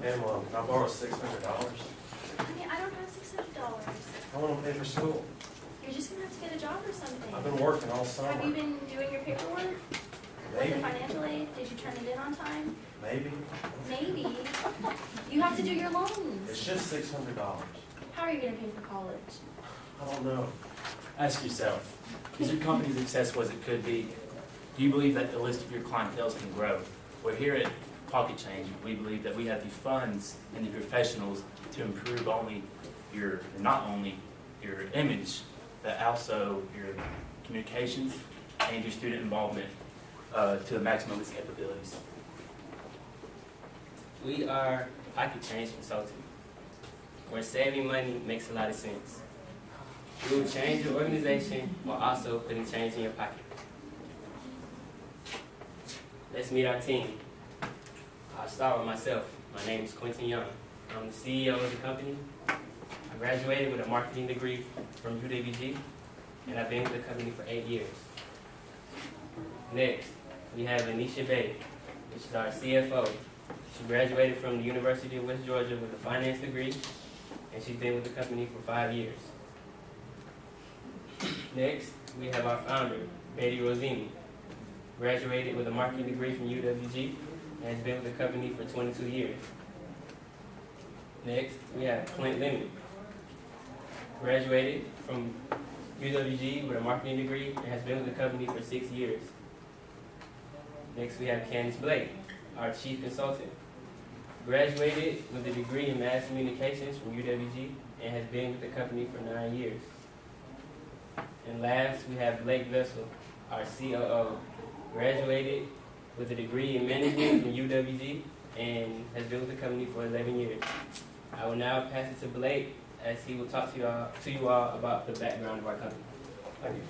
Hey Mom, can I borrow $600? Honey, I don't have $600. I want to pay for school. You're just gonna have to get a job or something. I've been working all summer. Have you been doing your paperwork? Like the Maybe. financial aid? Did you turn it in on time? Maybe. Maybe. You have to do your loans. It's just $600. How are you gonna pay for college? I don't know. Ask yourself, is your company as successful as it could be? Do you believe that the list of your clientele can grow? Well, here at Pocket Change, we believe that we have the funds and the professionals to improve not only your image, but also your communications and your student involvement to the maximum of its capabilities. We are Pocket Change Consulting, where saving money makes a lot of sense. We will change your organization while also putting change in your pocket. Let's meet our team. I'll start with myself. My name is Quentin Young. I'm the CEO of the company. I graduated with a marketing degree from UWG, and I've been with the company for 8 years. Next, we have Anisha Bay, which is our CFO. She graduated from the University of West Georgia with a finance degree, and she's been with the company for 5 years. Next, we have our founder, Betty Rosini. Graduated with a marketing degree from UWG and has been with the company for 22 years. Next, we have Clint Lemon. Graduated from UWG with a marketing degree and has been with the company for 6 years. Next, we have Candace Blake, our chief consultant. Graduated with a degree in mass communications from UWG and has been with the company for 9 years. And last, we have Blake Vessel, our COO. Graduated with a degree in management from UWG and has been with the company for 11 years. I will now pass it to Blake as he will talk to you all about the background of our company. Thank you.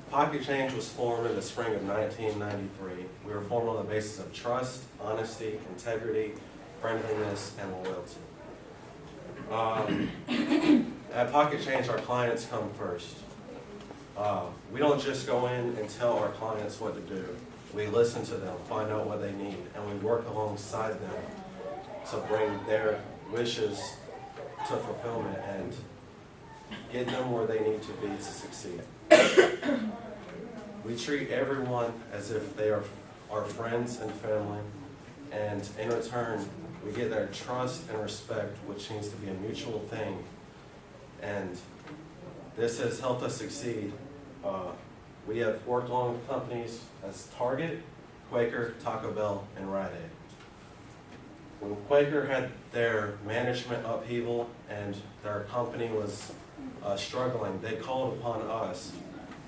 Pocket Change was formed in the spring of 1993. We were formed on the basis of trust, honesty, integrity, friendliness, and loyalty. At Pocket Change, our clients come first. We don't just go in and tell our clients what to do. We listen to them, find out what they need, and we work alongside them to bring their wishes to fulfillment and get them where they need to be to succeed. We treat everyone as if they are our friends and family, and in return, we get their trust and respect, which needs to be a mutual thing. And this has helped us succeed. We have worked along with companies as Target, Quaker, Taco Bell, and Rite Aid. When Quaker had their management upheaval and their company was struggling, they called upon us,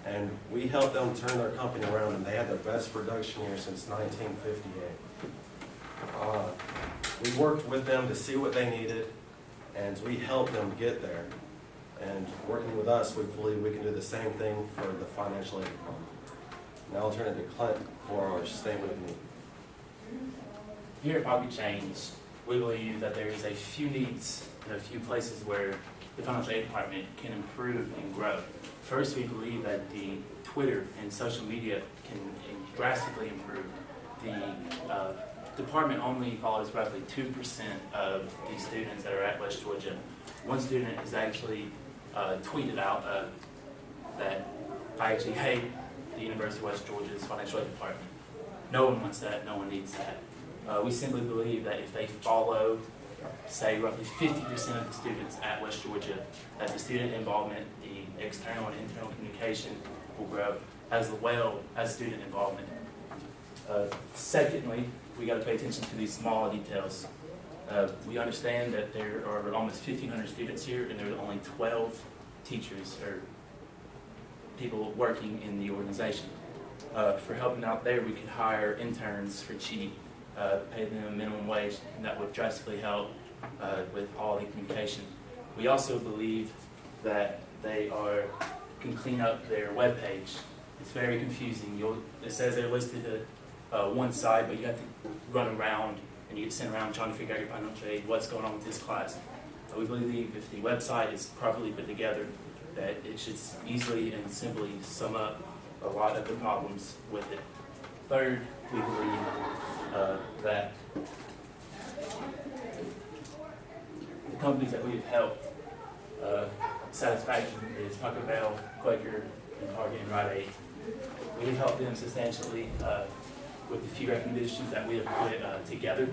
and we helped them turn their company around, and they had their best production year since 1958. We worked with them to see what they needed, and we helped them get there. And working with us, we believe we can do the same thing for the financial aid department. Now I'll turn it to Clint for our statement of need. Here at Pocket Change, we believe that there is a few needs and a few places where the financial aid department can improve and grow. First, we believe that the Twitter and social media can drastically improve. The department only follows roughly 2% of the students that are at West Georgia. One student has actually tweeted out that I actually hate the University of West Georgia's financial aid department. No one wants that, no one needs that. We simply believe that if they follow, say, roughly 50% of the students at West Georgia, that the student involvement, the external and internal communication will grow as well as student involvement. Secondly, we got to pay attention to these small details. We understand that there are almost 1,500 students here, and there are only 12 teachers or people working in the organization. For helping out there, we could hire interns for cheap, pay them a minimum wage, and that would drastically help with all the communication. We also believe that they can clean up their webpage. It's very confusing. It says they're listed at one side, but you have to run around and you get sent around trying to figure out your financial aid, what's going on with this class. We believe if the website is properly put together, that it should easily and simply sum up a lot of the problems with it. Third, we believe that the companies that we've helped satisfaction is Taco Bell, Quaker, and Target and Rite Aid. We've helped them substantially with the few recommendations that we have put together.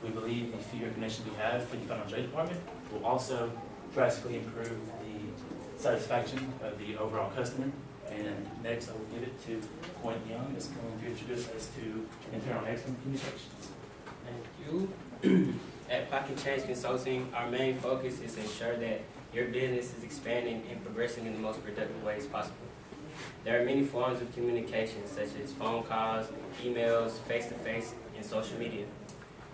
We believe the few recommendations we have for the financial aid department will also drastically improve the satisfaction of the overall customer. And next, I will give it to Quentin Young, that's going to introduce us to internal and external communications. Thank you. At Pocket Change Consulting, our main focus is to ensure that your business is expanding and progressing in the most productive ways possible. There are many forms of communication, such as phone calls, emails, face-to-face, and social media.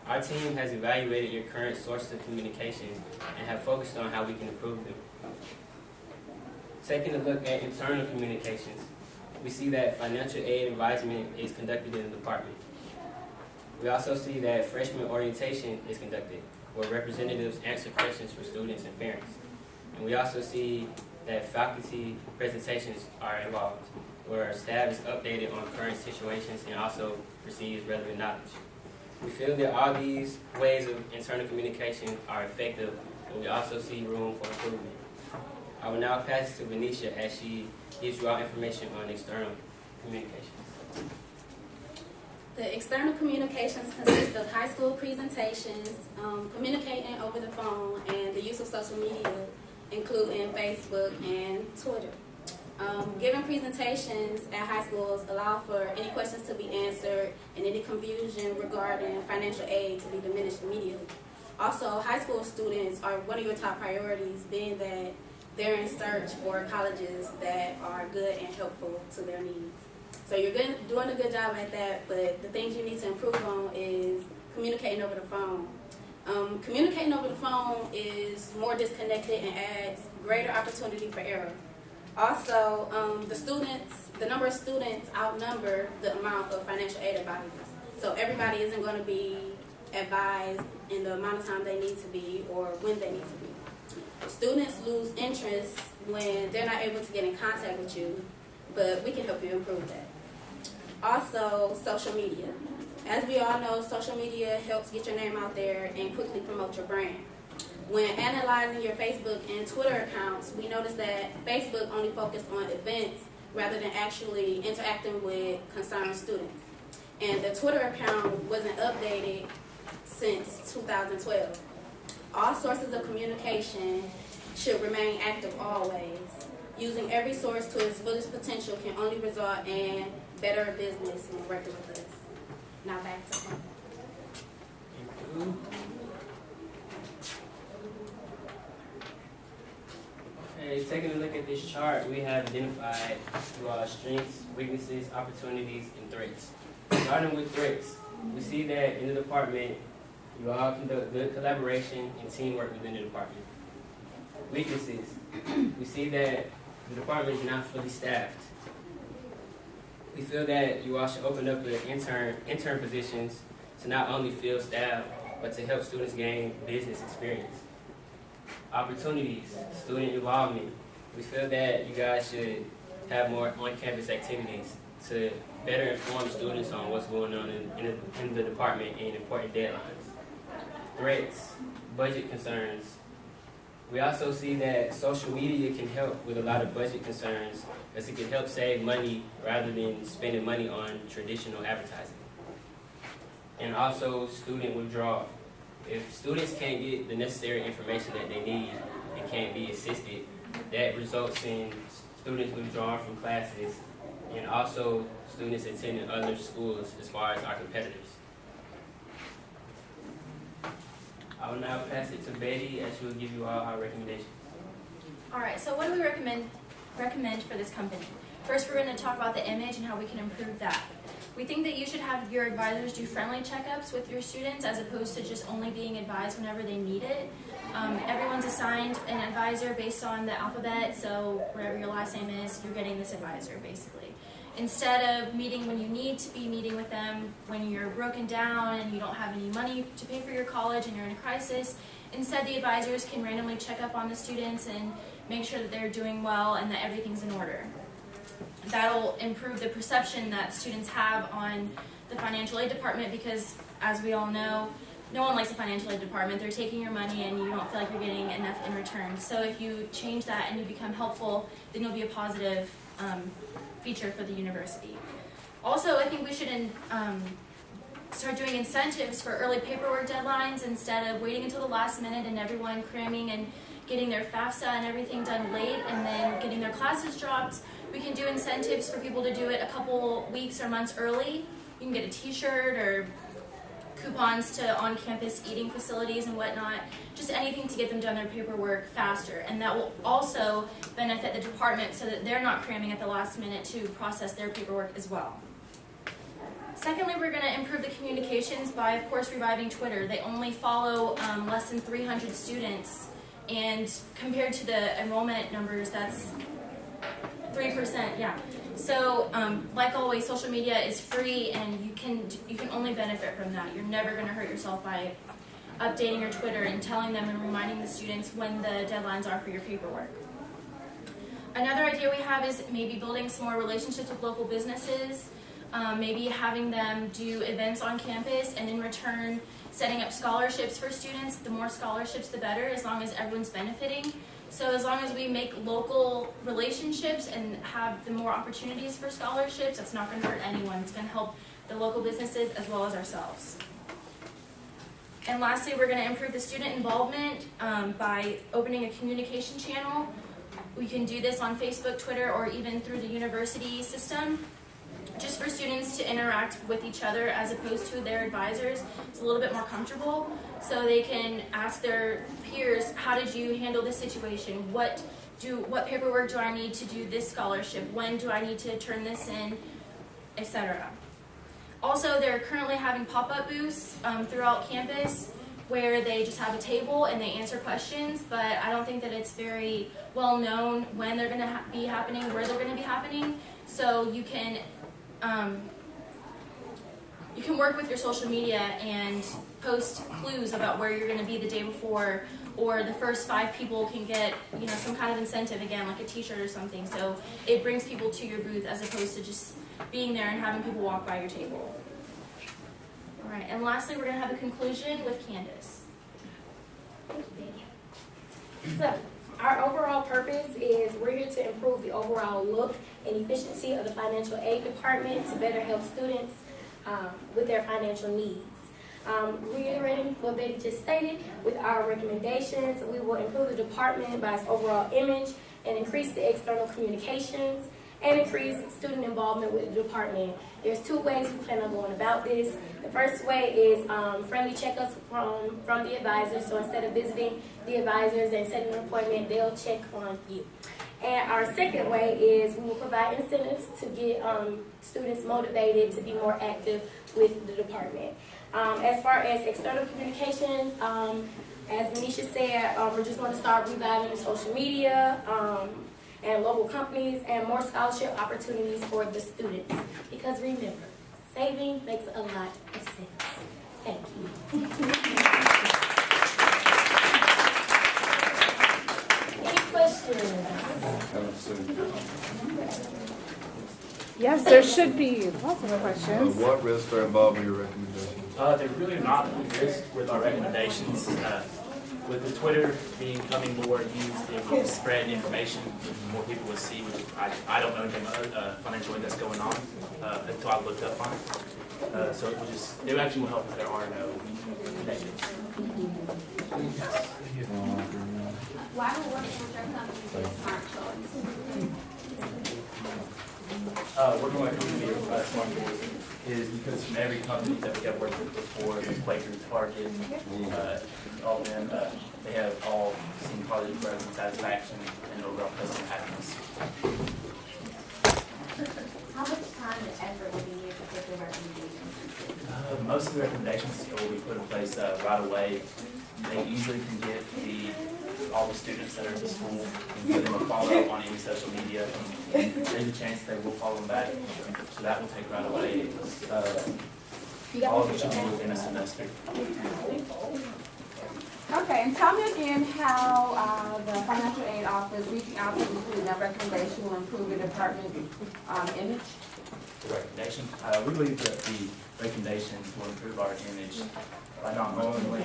Our team has evaluated your current sources of communication and have focused on how we can improve them. Taking a look at internal communications, we see that financial aid advisement is conducted in the department. We also see that freshman orientation is conducted, where representatives answer questions for students and parents. And we also see that faculty presentations are involved, where our staff is updated on current situations and also receives relevant knowledge. We feel that all these ways of internal communication are effective, but we also see room for improvement. I will now pass it to Venetia as she gives you all information on external communications. The external communications consist of high school presentations, communicating over the phone, and the use of social media, including Facebook and Twitter. Giving presentations at high schools allow for any questions to be answered and any confusion regarding financial aid to be diminished immediately. Also, high school students are one of your top priorities, being that they're in search for colleges that are good and helpful to their needs. So you're doing a good job at that, but the things you need to improve on is communicating over the phone. Communicating over the phone is more disconnected and adds greater opportunity for error. Also, the number of students outnumber the amount of financial aid advisors. So everybody isn't going to be advised in the amount of time they need to be or when they need to be. Students lose interest when they're not able to get in contact with you, but we can help you improve that. Also, social media. As we all know, social media helps get your name out there and quickly promote your brand. When analyzing your Facebook and Twitter accounts, we noticed that Facebook only focused on events rather than actually interacting with concerned students. And the Twitter account wasn't updated since 2012. All sources of communication should remain active always. Using every source to its fullest potential can only result in better business when working with us. Now back to Quentin. Thank you. Okay, taking a look at this chart, we have identified our strengths, weaknesses, opportunities, and threats. Starting with threats, we see that in the department, you all conduct good collaboration and teamwork within the department. Weaknesses, we see that the department is not fully staffed. We feel that you all should open up the intern positions to not only fill staff, but to help students gain business experience. Opportunities, student involvement. We feel that you guys should have more on-campus activities to better inform students on what's going on in the department and important deadlines. Threats, budget concerns. We also see that social media can help with a lot of budget concerns, as it can help save money rather than spending money on traditional advertising. And also student withdrawal. If students can't get the necessary information that they need and can't be assisted, that results in students withdrawing from classes and also students attending other schools as far as our competitors. I will now pass it to Betty as she will give you all our recommendations. All right, so what do we recommend for this company? First, we're going to talk about the image and how we can improve that. We think that you should have your advisors do friendly checkups with your students as opposed to just only being advised whenever they need it. Everyone's assigned an advisor based on the alphabet, so whatever your last name is, you're getting this advisor basically. Instead of meeting when you need to be meeting with them when you're broken down and you don't have any money to pay for your college and you're in a crisis, instead the advisors can randomly check up on the students and make sure that they're doing well and that everything's in order. That'll improve the perception that students have on the financial aid department because, as we all know, no one likes the financial aid department. They're taking your money and you don't feel like you're getting enough in return. So if you change that and you become helpful, then you'll be a positive feature for the university. Also, I think we should start doing incentives for early paperwork deadlines instead of waiting until the last minute and everyone cramming and getting their FAFSA and everything done late and then getting their classes dropped. We can do incentives for people to do it a couple weeks or months early. You can get a t-shirt or coupons to on-campus eating facilities and whatnot, just anything to get them done their paperwork faster. And that will also benefit the department so that they're not cramming at the last minute to process their paperwork as well. Secondly, we're going to improve the communications by, of course, reviving Twitter. They only follow less than 300 students, and compared to the enrollment numbers, that's 3%, yeah. So, like always, social media is free, and you can only benefit from that. You're never going to hurt yourself by updating your Twitter and telling them and reminding the students when the deadlines are for your paperwork. Another idea we have is maybe building some more relationships with local businesses, maybe having them do events on campus, and in return, setting up scholarships for students. The more scholarships, the better, as long as everyone's benefiting. So as long as we make local relationships and have the more opportunities for scholarships, that's not going to hurt anyone. It's going to help the local businesses as well as ourselves. And lastly, we're going to improve the student involvement by opening a communication channel. We can do this on Facebook, Twitter, or even through the university system, just for students to interact with each other as opposed to their advisors. It's a little bit more comfortable, so they can ask their peers, how did you handle this situation? What paperwork do I need to do this scholarship? When do I need to turn this in, etc. Also, they're currently having pop-up booths throughout campus where they just have a table and they answer questions, but I don't think that it's very well known when they're going to be happening, where they're going to be happening. So you can work with your social media and post clues about where you're going to be the day before, or the first 5 people can get, some kind of incentive, again, like a t-shirt or something. So it brings people to your booth as opposed to just being there and having people walk by your table. All right, and lastly, we're going to have a conclusion with Candace. So, our overall purpose is we're here to improve the overall look and efficiency of the financial aid department to better help students with their financial needs. Reiterating what Betty just stated, with our recommendations, we will improve the department by its overall image and increase the external communications and increase student involvement with the department. There's 2 ways we plan on going about this. The first way is friendly checkups from the advisors. So instead of visiting the advisors and setting an appointment, they'll check on you. And our second way is we will provide incentives to get students motivated to be more active with the department. As far as external communications, as Manisha said, we're just going to start reviving the social media and local companies and more scholarship opportunities for the students. Because remember, saving makes a lot of sense. Thank you. Any questions? Yes, there should be lots of questions. What risks are involved in your recommendations? There really are not any risk with our recommendations. With the Twitter becoming more used, it will spread information, more people will see, which I don't know anything about financial aid that's going on until I looked up on it. So it actually will help if there are no negatives. Why do work with your company be a smart choice? Working with a company smart choice is because from every company that we have worked with before, like Quaker, Target, all of them, they have all seen positive growth and satisfaction and overall customer happiness. How much time and effort will be needed to put the recommendations? Most of the recommendations will be put in place right away. They easily can get all the students that are at the school and give them a follow-up on any social media. And there's a chance they will follow them back. So that will take right away. All of it should be within a semester. Okay, and tell me again how the financial aid office reaching out to the student, that recommendation will improve the department image. The recommendation, we believe that the recommendations will improve our image by not only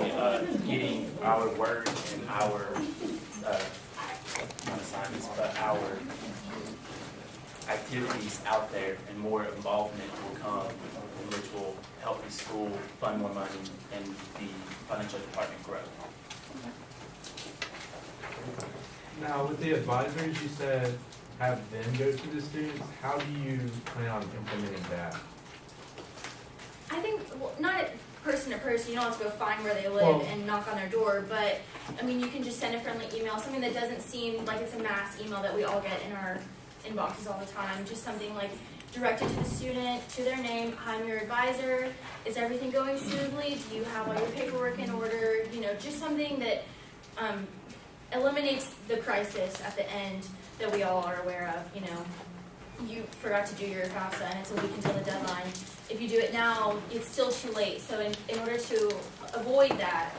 getting our work and our, not assignments, but our activities out there, and more involvement will come, which will help the school fund more money and the financial department grow. Now, with the advisors, you said have them go to the students. How do you plan on implementing that? I think, well, not person to person, you don't have to go find where they live Well- and knock on their door, but, I mean, you can just send a friendly email, something that doesn't seem like it's a mass email that we all get in our inboxes all the time, just something like directed to the student, to their name, I'm your advisor, is everything going smoothly, do you have all your paperwork in order, you know, just something that eliminates the crisis at the end that we all are aware of, you know. You forgot to do your FAFSA and it's a week until the deadline. If you do it now, it's still too late. So in order to avoid that,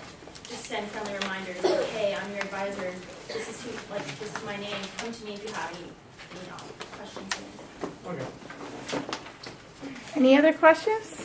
just send friendly reminders like, hey, I'm your advisor. This is this is my name. Come to me if you have any questions. Okay. Any other questions?